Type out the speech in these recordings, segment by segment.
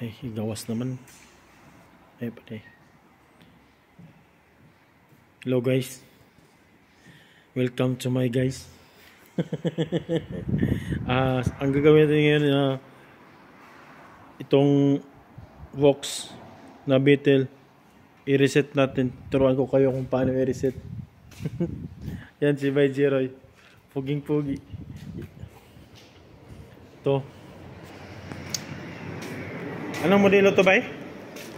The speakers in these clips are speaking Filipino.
Ay, gawas naman. Ay, patay. Hello guys. Welcome to my guys. Ang gagawin natin ngayon itong Vox na Beetle i-reset natin. Turuan ko kayo kung paano i-reset. Yan si Bay Jeroy. Puging-pugi. Ito. Anong modelo to, Bay?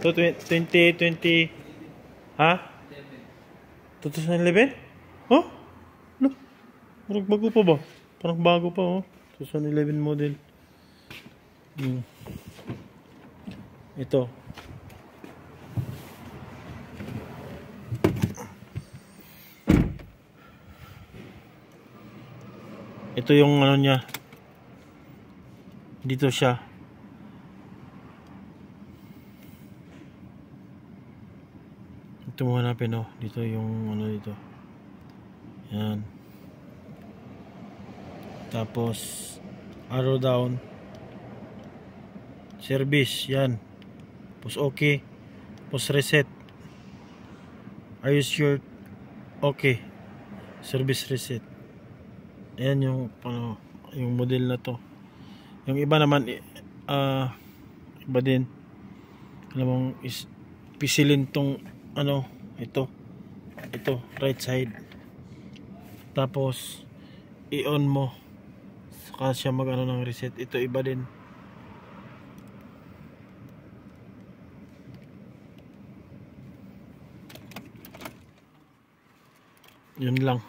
Ito 2020 ha? 2011? Oh? Look. Parang bago pa ba? Parang bago pa, oh. 2011 model. Ito. Ito yung ano niya. Dito siya. Ito mo hanapin, oh. Dito yung ano dito. Yan. Tapos arrow down. Service, yan. Post okay. Post reset. Are you sure? Okay. Service reset. Ayan yung yung model na to. Yung iba naman iba din. Alam mong pisilin tong ito right side. Tapos i-on mo saka siya mag ng reset. Ito iba din. Yun lang.